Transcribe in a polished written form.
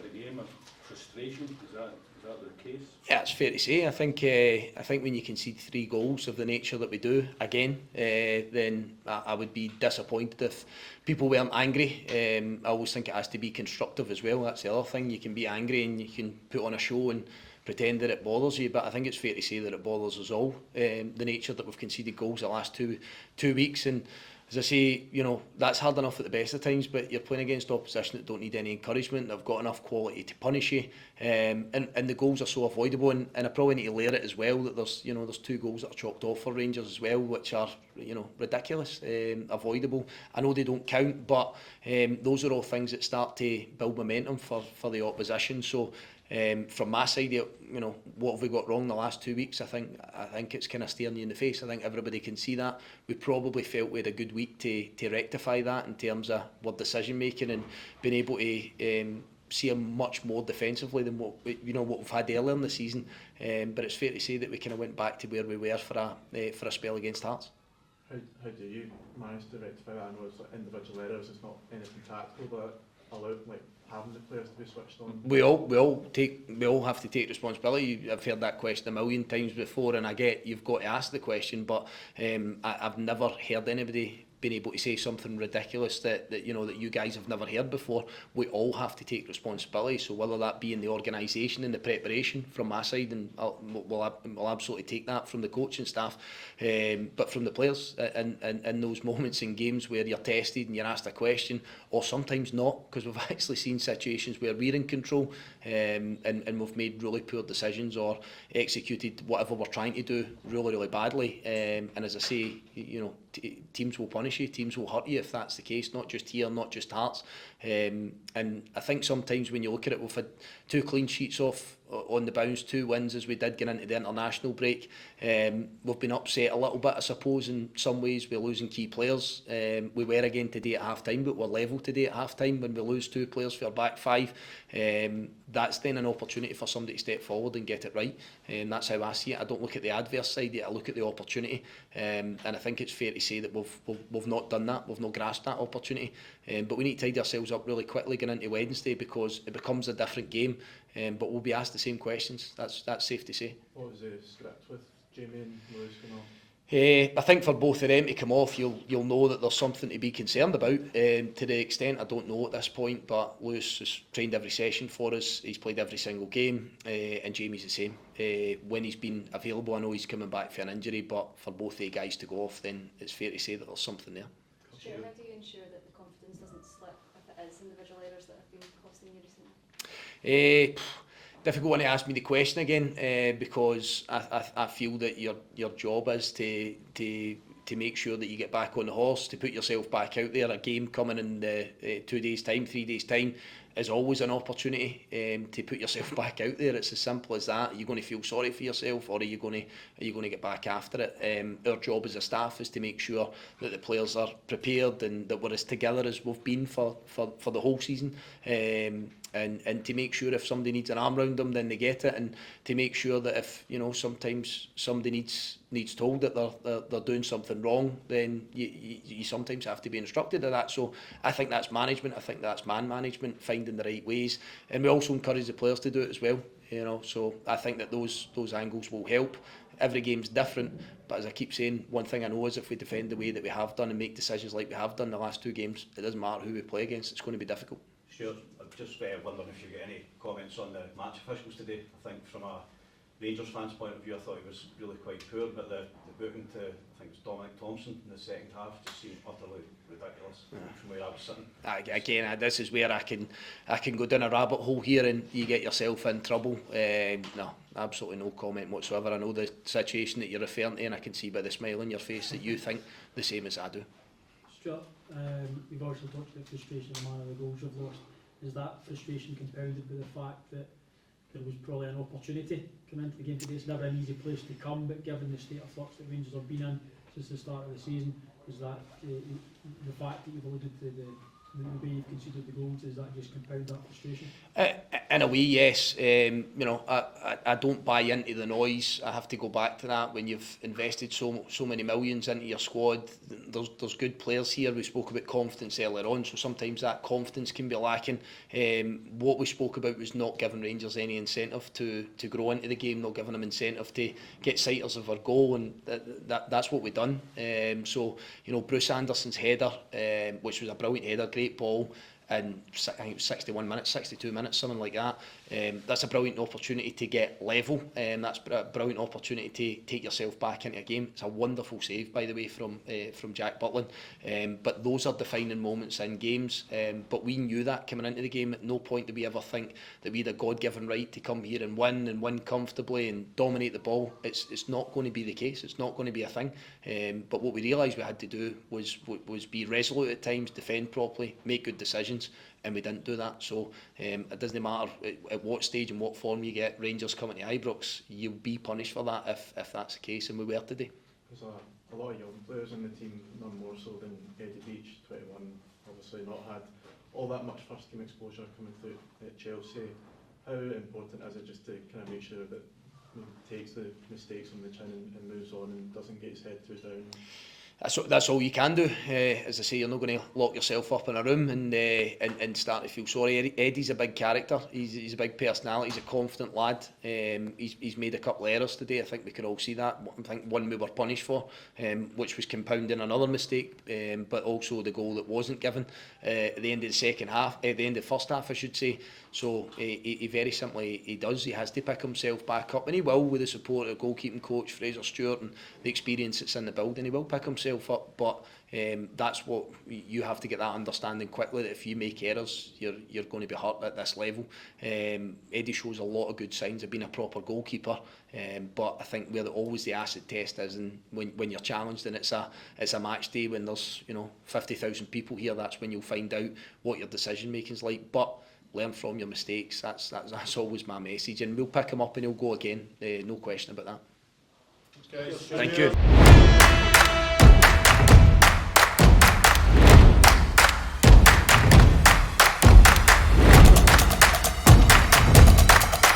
for a game of frustration? Is that the case? Yeah, it's fair to say. I think when you concede 3 goals of the nature that we do again, then I would be disappointed if people weren't angry. I always think it has to be constructive as well. That's the other thing. You can be angry and you can put on a show and pretend that it bothers you, but I think it's fair to say that it bothers us all. The nature that we've conceded goals the last two weeks, and as I say, you know, that's hard enough at the best of times, but you're playing against opposition that don't need any encouragement. They've got enough quality to punish you, and the goals are so avoidable. And I probably need to layer it as well that there's 2 goals that are chalked off for Rangers as well, which are, you know, ridiculous, avoidable. I know they don't count, but those are all things that start to build momentum for the opposition. So from my side, you know, what have we got wrong the last 2 weeks? I think it's kind of staring you in the face. I think everybody can see that. We probably felt we had a good week to rectify that in terms of our decision making and being able to see them much more defensively than what we've had earlier in the season. But it's fair to say that we kind of went back to where we were for a spell against Hearts. How do you manage to rectify that? I know it's like individual errors, it's not anything tactical, but allow having the players to be switched on. We all have to take responsibility. I've heard that question a million times before, and I get you've got to ask the question, but I've never heard anybody being able to say something ridiculous that you guys have never heard before. We all have to take responsibility. So whether that be in the organisation and the preparation from my side, and we'll absolutely take that from the coaching staff, but from the players in those moments in games where you're tested and you're asked a question, or sometimes not, because we've actually seen situations where we're in control and we've made really poor decisions or executed whatever we're trying to do really badly. And as I say, you know, teams will punish you, teams will hurt you if that's the case, not just here, not just Hearts. And I think sometimes when you look at it, we've had 2 clean sheets off on the bounce, 2 wins as we did get into the international break. We've been upset a little bit, I suppose, in some ways. We're losing key players. We were again today at half time, but we're level today at half time when we lose 2 players for our back 5. That's then an opportunity for somebody to step forward and get it right. That's how I see it. I don't look at the adverse side yet, I look at the opportunity. And I think it's fair to say that we've not done that, we've not grasped that opportunity. But we need to tidy ourselves up really quickly going into Wednesday, because it becomes a different game. But we'll be asked the same questions. That's safe to say. What was the script with Jamie and Lewis going on? I think for both of them to come off, you'll know that there's something to be concerned about. To the extent I don't know at this point, but Lewis has trained every session for us. He's played every single game, and Jamie's the same. When he's been available, I know he's coming back for an injury, but for both the guys to go off, then it's fair to say that there's something there. Stuart, how do you ensure that the confidence doesn't slip if it is individual errors that have been costing you recently? Difficult one to ask me the question again, because I feel that your job is to make sure that you get back on the horse, to put yourself back out there. A game coming in 2 days' time, 3 days' time is always an opportunity to put yourself back out there. It's as simple as that. Are you going to feel sorry for yourself, or are you going to get back after it? Our job as a staff is to make sure that the players are prepared and that we're as together as we've been for the whole season. And to make sure if somebody needs an arm round them, then they get it, and to make sure that if sometimes somebody needs told that they're doing something wrong, then you sometimes have to be instructed of that. So I think that's management. I think that's man management, finding the right ways, and we also encourage the players to do it as well. So I think that those angles will help. Every game's different, but as I keep saying, one thing I know is if we defend the way that we have done and make decisions like we have done the last 2 games, it doesn't matter who we play against, it's going to be difficult. Sure. I'm just wondering if you've got any comments on the match officials today. I think from a Rangers fans' point of view, I thought he was really quite poor, but the booking to, I think it was Dominic Thompson in the second half, just seemed utterly ridiculous from where I was sitting. Again, this is where I can go down a rabbit hole here and you get yourself in trouble. No, absolutely no comment whatsoever. I know the situation that you're referring to, and I can see by the smile on your face that you think the same as I do. Stuart, you've also talked about frustration in the manner of the goals you've lost. Is that frustration compounded by the fact that there was probably an opportunity coming into the game today? It's never an easy place to come, but given the state of flux that Rangers have been in since the start of the season, is that the fact that you've alluded to the way you've conceded the goals, does that just compound that frustration? In a way, yes. You know, I don't buy into the noise. I have to go back to that. When you've invested so many millions into your squad, there's good players here. We spoke about confidence earlier on, so sometimes that confidence can be lacking. What we spoke about was not giving Rangers any incentive to grow into the game, not giving them incentive to get sighters of our goal, and that's what we've done. So, you know, Bruce Anderson's header, which was a brilliant header, great ball, and I think it was 61 minutes, 62 minutes, something like that. That's a brilliant opportunity to get level. That's a brilliant opportunity to take yourself back into a game. It's a wonderful save, by the way, from Jack Butland. But those are defining moments in games. But we knew that coming into the game. At no point did we ever think that we had a God-given right to come here and win comfortably and dominate the ball. It's not going to be the case. It's not going to be a thing. But what we realised we had to do was be resolute at times, defend properly, make good decisions. And we didn't do that, so it doesn't matter at what stage and what form you get Rangers coming to Ibrox, you'll be punished for that if that's the case, and we were today. There's a lot of young players in the team, none more so than Eddie Beach, 21, obviously not had all that much first team exposure coming through at Chelsea. How important is it just to kind of make sure that he takes the mistakes on the chin and moves on and doesn't get his head too down? That's all you can do. As I say, you're not going to lock yourself up in a room and start to feel sorry. Eddie's a big character. He's a big personality. He's a confident lad. He's made a couple of errors today. I think we can all see that. I think one we were punished for, which was compounding another mistake, but also the goal that wasn't given at the end of the second half, at the end of the first half, I should say. So he very simply, he has to pick himself back up, and he will, with the support of the goalkeeping coach Fraser Stewart and the experience that's in the building. He will pick himself up, but that's what you have to get, that understanding quickly, that if you make errors, you're going to be hurt at this level. Eddie shows a lot of good signs of being a proper goalkeeper, but I think where always the acid test is, and when you're challenged and it's a match day when there's 50,000 people here, that's when you'll find out what your decision making's like. But learn from your mistakes. That's always my message, and we'll pick him up and he'll go again. No question about that. Okay, Thank you.